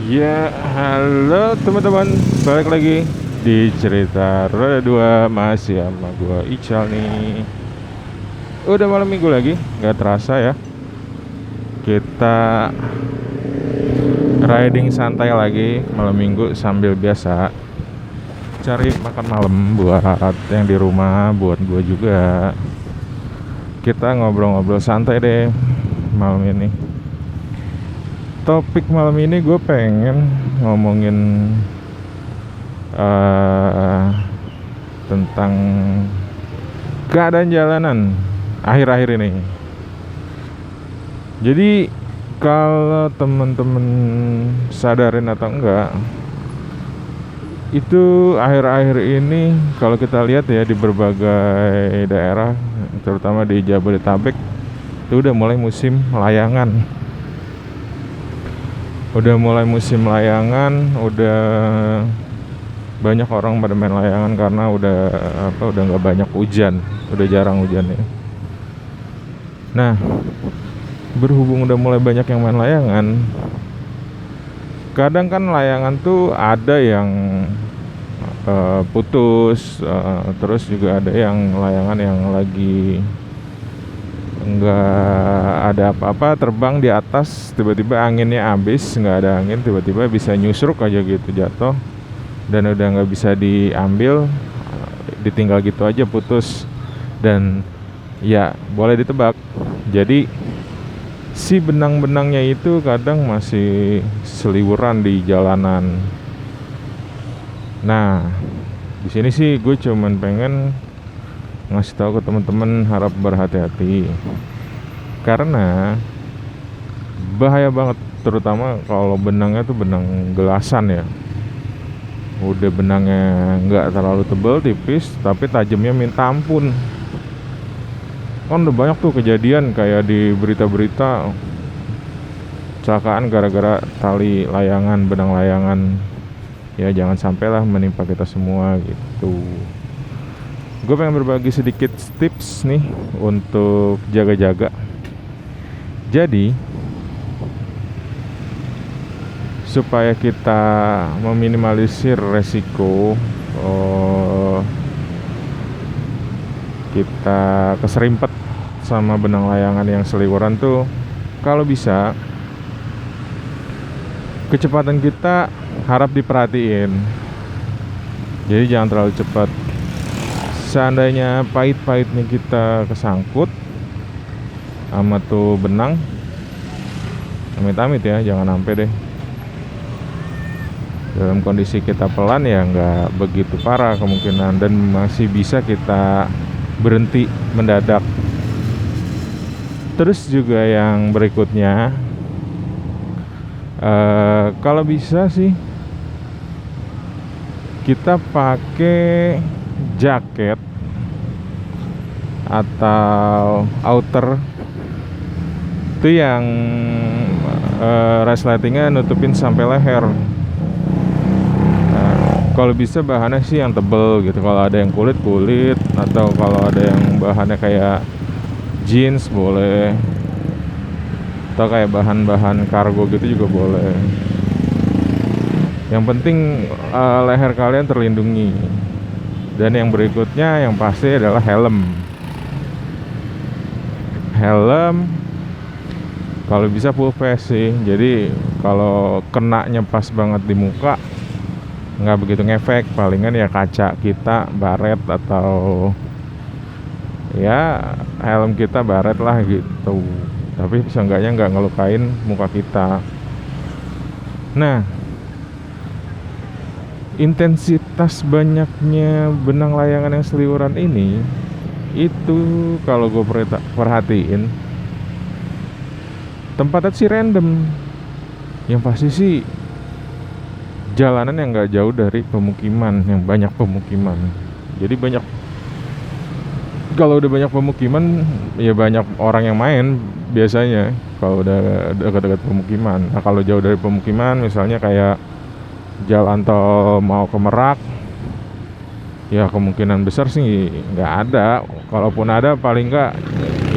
Ya, halo teman-teman, balik lagi di cerita roda 2 masih sama gua Ical nih. Udah malam minggu lagi, nggak terasa ya. Kita riding santai lagi malam minggu sambil biasa cari makan malam buat yang di rumah, buat gua juga. Kita ngobrol-ngobrol santai deh malam ini. Topik malam ini gue pengen ngomongin tentang keadaan jalanan akhir-akhir ini. Jadi kalau temen-temen sadarin atau enggak, itu akhir-akhir ini kalau kita lihat ya di berbagai daerah, terutama di Jabodetabek, itu udah mulai musim layangan. Udah mulai musim layangan, udah banyak orang pada main layangan karena udah nggak banyak hujan, udah jarang hujan ya. Nah, berhubung udah mulai banyak yang main layangan, kadang kan layangan tuh ada yang putus, terus juga ada yang layangan yang lagi nggak ada apa-apa, terbang di atas, tiba-tiba anginnya habis, nggak ada angin, tiba-tiba bisa nyusruk aja gitu, jatuh dan udah nggak bisa diambil, ditinggal gitu aja putus. Dan ya boleh ditebak, jadi si benang-benangnya itu kadang masih seliweran di jalanan. Nah, di sini sih gue cuman pengen ngasih tahu ke teman-teman, harap berhati-hati karena bahaya banget, terutama kalau benangnya tuh benang gelasan ya. Udah benangnya nggak terlalu tebal, tipis, tapi tajamnya minta ampun. Kan udah banyak tuh kejadian kayak di berita-berita kecelakaan gara-gara tali layangan, benang layangan. Ya jangan sampailah menimpa kita semua gitu. Gue pengen berbagi sedikit tips nih untuk jaga-jaga. Jadi supaya kita meminimalisir resiko kita keserimpet sama benang layangan yang seliweran tuh, kalau bisa kecepatan kita harap diperhatiin. Jadi jangan terlalu cepat. Seandainya pahit-pahitnya kita kesangkut sama tuh benang, amit-amit ya, jangan sampai deh. Dalam kondisi kita pelan ya nggak begitu parah kemungkinan, dan masih bisa kita berhenti mendadak. Terus juga yang berikutnya, kalau bisa sih kita pakai jaket atau outer itu yang resletingnya nutupin sampai leher. Kalau bisa bahannya sih yang tebel gitu, kalau ada yang kulit, atau kalau ada yang bahannya kayak jeans boleh, atau kayak bahan-bahan kargo gitu juga boleh. Yang penting leher kalian terlindungi. Dan yang berikutnya yang pasti adalah helm. Kalau bisa full face sih. Jadi kalau kenanya pas banget di muka, nggak begitu ngefek. Palingan ya kaca kita baret, atau ya helm kita baret lah gitu. Tapi seenggaknya nggak ngelukain muka kita. Nah, intensitas banyaknya benang layangan yang seliweran ini, itu kalau gue perhatiin, tempatnya sih random. Yang pasti sih jalanan yang nggak jauh dari pemukiman, yang banyak pemukiman. Jadi kalau udah banyak pemukiman ya banyak orang yang main biasanya kalau udah dekat-dekat pemukiman. Nah, kalau jauh dari pemukiman, misalnya kayak jalan tol mau ke Merak, ya kemungkinan besar sih nggak ada. Kalaupun ada, paling nggak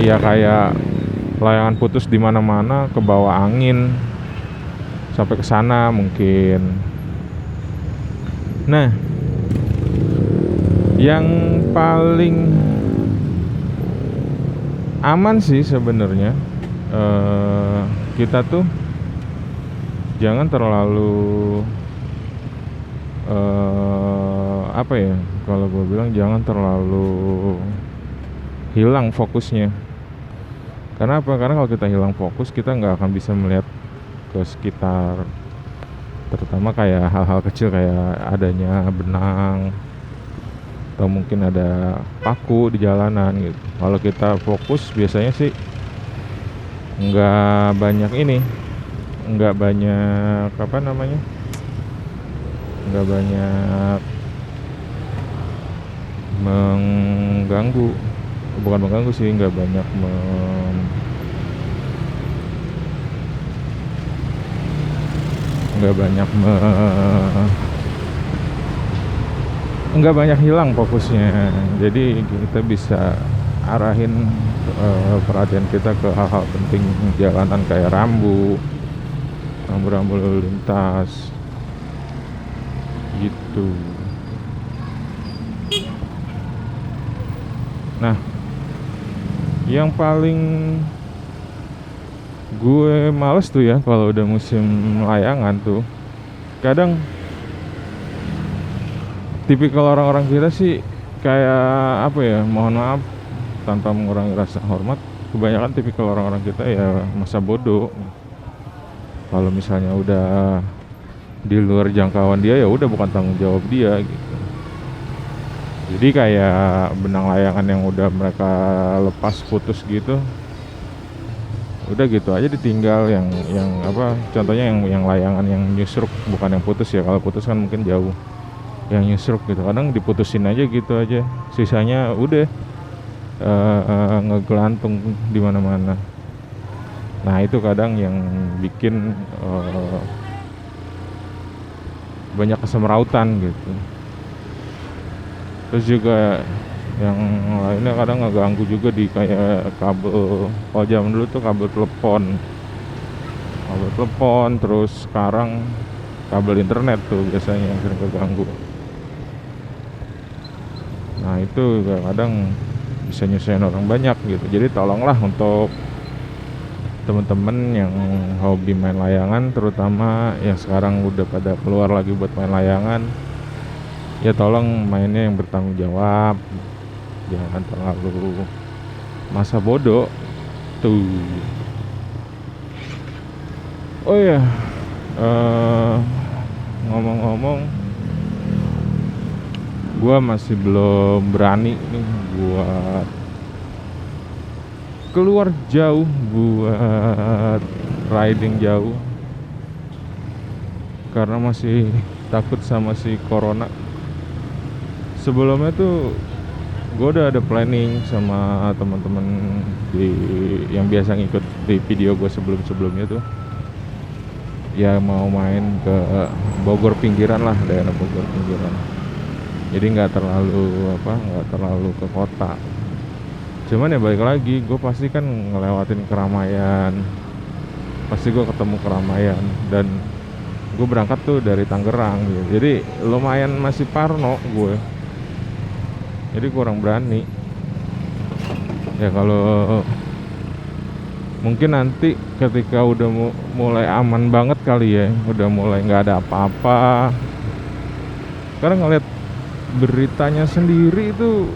ya kayak layangan putus di mana-mana, ke bawah angin, sampai ke sana mungkin. Nah, yang paling aman sih sebenarnya kita tuh jangan terlalu apa ya, kalau gue bilang jangan terlalu hilang fokusnya. Karena apa? Karena kalau kita hilang fokus, kita nggak akan bisa melihat ke sekitar, terutama kayak hal-hal kecil kayak adanya benang atau mungkin ada paku di jalanan gitu. Kalau kita fokus biasanya sih nggak banyak nggak banyak nggak banyak mengganggu, bukan mengganggu sih, nggak banyak nggak banyak hilang fokusnya. Jadi kita bisa arahin perhatian kita ke hal-hal penting jalanan kayak rambu-rambu lalu lintas gitu. Nah, yang paling gue males tuh ya kalau udah musim layangan tuh, kadang tipikal orang-orang kita sih kayak apa ya, mohon maaf tanpa mengurangi rasa hormat, kebanyakan tipikal orang-orang kita ya masa bodoh. Kalau misalnya udah di luar jangkauan dia, ya udah bukan tanggung jawab dia gitu. Jadi kayak benang layangan yang udah mereka lepas putus gitu, udah gitu aja ditinggal. Yang apa, contohnya yang layangan yang nyusruk, bukan yang putus ya. Kalau putus kan mungkin jauh, yang nyusruk gitu kadang diputusin aja gitu aja, sisanya udah ngegelantung di mana-mana. Nah itu kadang yang bikin banyak kesemrautan gitu. Terus juga yang lainnya kadang ngeganggu juga di kayak kabel. Kalau zaman dulu tuh kabel telepon, terus sekarang kabel internet tuh biasanya yang sering keganggu. Nah itu juga kadang bisa nyusahin orang banyak gitu. Jadi tolonglah untuk temen-temen yang hobi main layangan, terutama yang sekarang udah pada keluar lagi buat main layangan, ya tolong mainnya yang bertanggung jawab, jangan terlalu masa bodoh tuh. Oh ya, ngomong-ngomong, gua masih belum berani nih buat keluar jauh, buat riding jauh, karena masih takut sama si corona. Sebelumnya tuh gue udah ada planning sama teman-teman yang biasa ngikut di video gue sebelumnya tuh, ya mau main ke Bogor pinggiran lah, daerah Bogor pinggiran. Jadi nggak terlalu ke kota. Cuman ya balik lagi, gue pasti kan ngelewatin keramaian, pasti gue ketemu keramaian, dan gue berangkat tuh dari Tangerang gitu. Jadi lumayan masih parno gue, jadi kurang berani. Ya kalau mungkin nanti ketika udah mulai aman banget kali ya, udah mulai nggak ada apa-apa. Karena ngeliat beritanya sendiri itu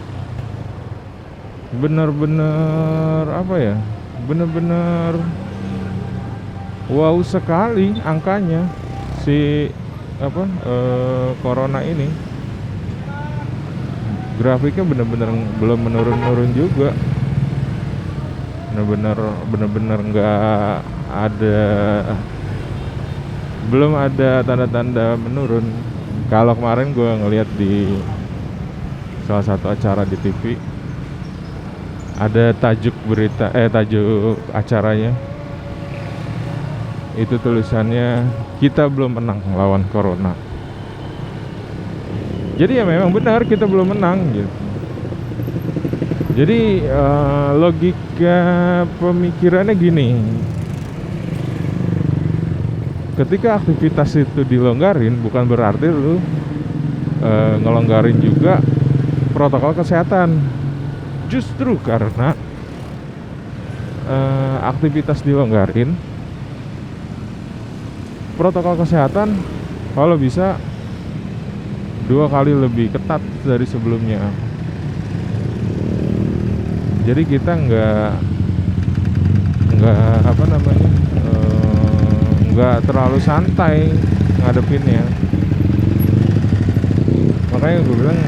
bener-bener apa ya, bener-bener wow sekali angkanya si corona ini. Grafiknya bener-bener belum menurun juga, bener-bener nggak ada, belum ada tanda-tanda menurun. Kalau kemarin gue ngeliat di salah satu acara di TV, ada tajuk acaranya itu tulisannya, kita belum menang lawan corona. Jadi ya memang benar kita belum menang gitu. Jadi logika pemikirannya gini, ketika aktivitas itu dilonggarin bukan berarti lu ngelonggarin juga protokol kesehatan. Justru karena aktivitas dilonggarin, protokol kesehatan kalau bisa 2 kali lebih ketat dari sebelumnya. Jadi kita nggak terlalu santai ngadepinnya. Makanya gue bilang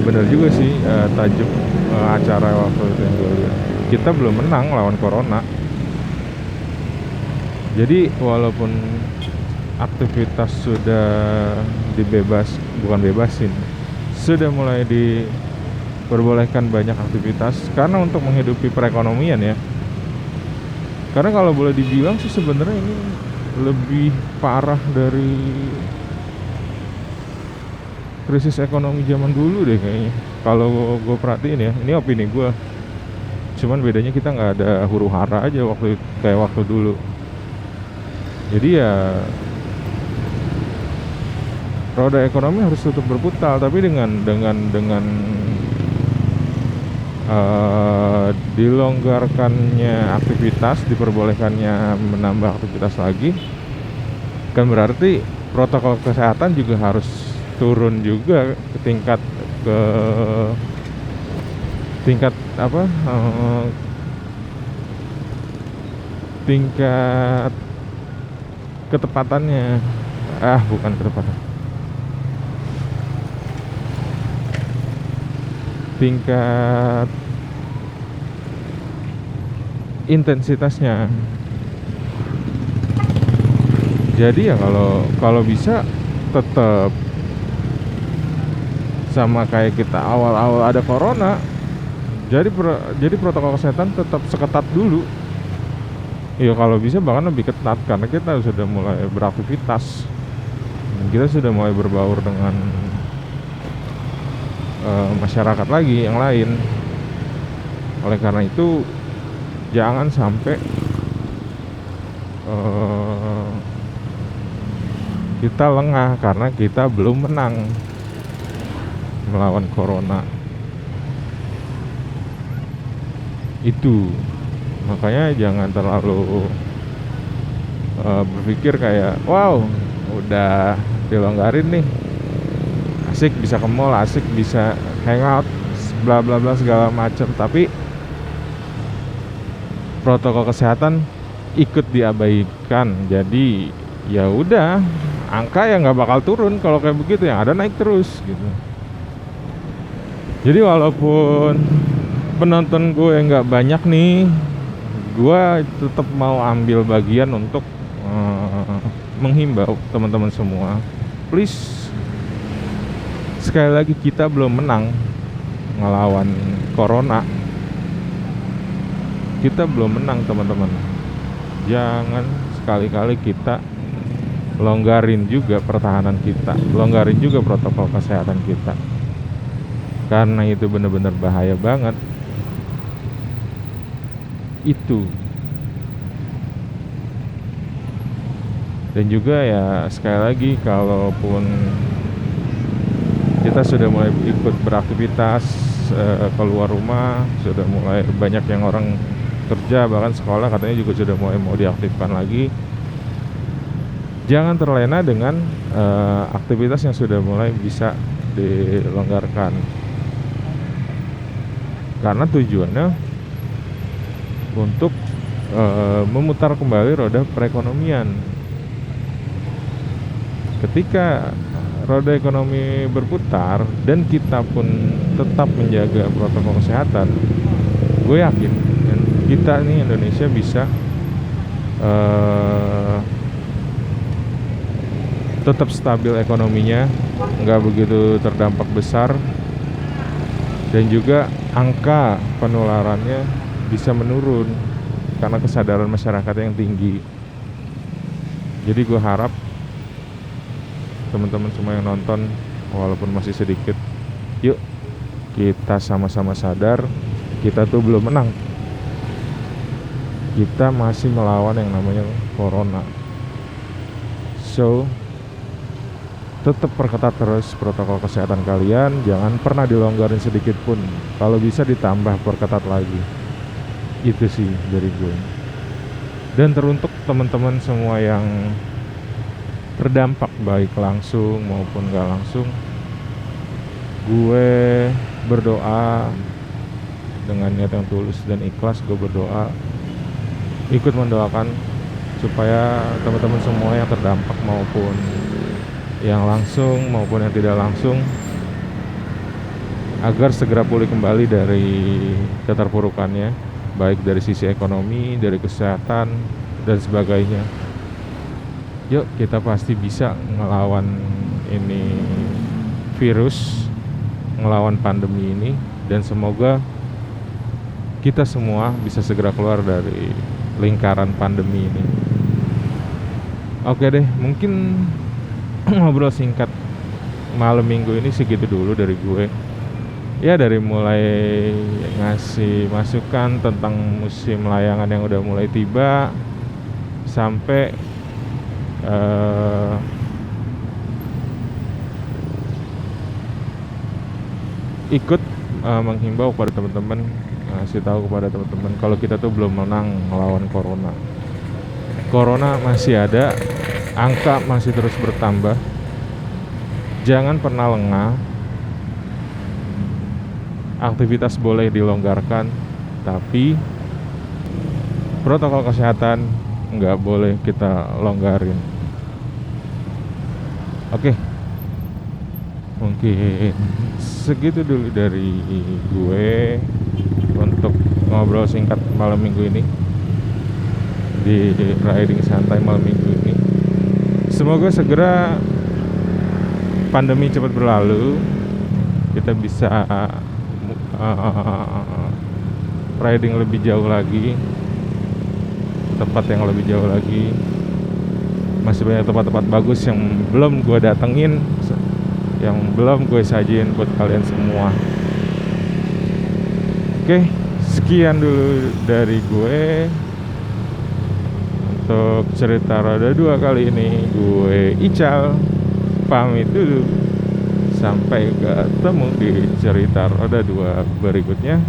benar juga sih tajuk acara waktu itu yang gue lihat. Kita belum menang lawan corona. Jadi walaupun aktivitas sudah bukan bebasin, sudah mulai diperbolehkan banyak aktivitas karena untuk menghidupi perekonomian ya. Karena kalau boleh dibilang sih sebenarnya ini lebih parah dari krisis ekonomi zaman dulu deh kayaknya. Kalau gue perhatiin ya, ini opini gue. Cuman bedanya kita nggak ada huru hara aja kayak waktu dulu. Jadi ya roda ekonomi harus tetap berputar, tapi dengan dilonggarkannya aktivitas, diperbolehkannya menambah aktivitas lagi, kan berarti protokol kesehatan juga harus turun juga ke tingkat tingkat ketepatannya. Bukan ketepatan, tingkat intensitasnya. Jadi ya kalau bisa tetap sama kayak kita awal-awal ada corona. Jadi protokol kesehatan tetap seketat dulu. Ya kalau bisa bahkan lebih ketat karena kita sudah mulai beraktivitas. Kita sudah mulai berbaur dengan masyarakat lagi yang lain. Oleh karena itu jangan sampai kita lengah karena kita belum menang melawan corona. Itu makanya jangan terlalu berpikir kayak wow udah dilonggarin nih, asik bisa ke mall, asik bisa hangout, bla bla bla segala macam, tapi protokol kesehatan ikut diabaikan. Jadi ya udah, angka yang nggak bakal turun kalau kayak begitu, yang ada naik terus gitu. Jadi walaupun penonton gue nggak banyak nih, gue tetap mau ambil bagian untuk menghimbau teman-teman semua, please, sekali lagi kita belum menang ngelawan corona. Kita belum menang teman-teman. Jangan sekali-kali kita longgarin juga pertahanan kita, longgarin juga protokol kesehatan kita, karena itu benar-benar bahaya banget. Itu. Dan juga ya sekali lagi, kalaupun kita sudah mulai ikut beraktivitas, keluar rumah, sudah mulai banyak yang orang kerja, bahkan sekolah katanya juga sudah mulai mau diaktifkan lagi. Jangan terlena dengan aktivitas yang sudah mulai bisa dilonggarkan, karena tujuannya untuk memutar kembali roda perekonomian. Ketika roda ekonomi berputar dan kita pun tetap menjaga protokol kesehatan, gue yakin kita nih Indonesia bisa tetap stabil ekonominya, nggak begitu terdampak besar, dan juga angka penularannya bisa menurun karena kesadaran masyarakat yang tinggi. Jadi gue harap teman-teman semua yang nonton, walaupun masih sedikit, yuk kita sama-sama sadar kita tuh belum menang. Kita masih melawan yang namanya corona. So tetap perketat terus protokol kesehatan kalian, jangan pernah dilonggarin sedikit pun. Kalau bisa ditambah perketat lagi. Itu sih dari gue. Dan teruntuk teman-teman semua yang terdampak baik langsung maupun gak langsung, gue berdoa dengan niat yang tulus dan ikhlas. Gue berdoa, ikut mendoakan supaya teman-teman semua yang terdampak maupun yang langsung maupun yang tidak langsung agar segera pulih kembali dari keterpurukannya, baik dari sisi ekonomi, dari kesehatan dan sebagainya. Yuk, kita pasti bisa ngelawan ini virus, ngelawan pandemi ini, dan semoga kita semua bisa segera keluar dari lingkaran pandemi ini. Oke deh, mungkin ngobrol singkat malam minggu ini segitu dulu dari gue. Ya, dari mulai ngasih masukan tentang musim layangan yang udah mulai tiba sampai ikut menghimbau kepada teman-teman, ngasih tahu kepada teman-teman kalau kita tuh belum menang melawan corona. Corona masih ada, angka masih terus bertambah. Jangan pernah lengah. Aktivitas boleh dilonggarkan, tapi protokol kesehatan nggak boleh kita longgarin. Oke, mungkin segitu dulu dari gue untuk ngobrol singkat malam minggu ini di riding santai malam minggu ini. Semoga segera pandemi cepat berlalu, kita bisa riding lebih jauh lagi, tempat yang lebih jauh lagi. Masih banyak tempat-tempat bagus yang belum gue datengin, yang belum gue sajin buat kalian semua. Oke, sekian dulu dari gue untuk cerita roda 2 kali ini. Gue Ical pamit dulu, sampai ketemu di cerita roda 2 berikutnya.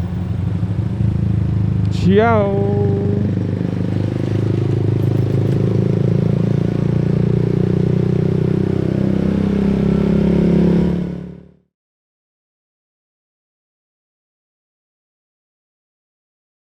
Ciao.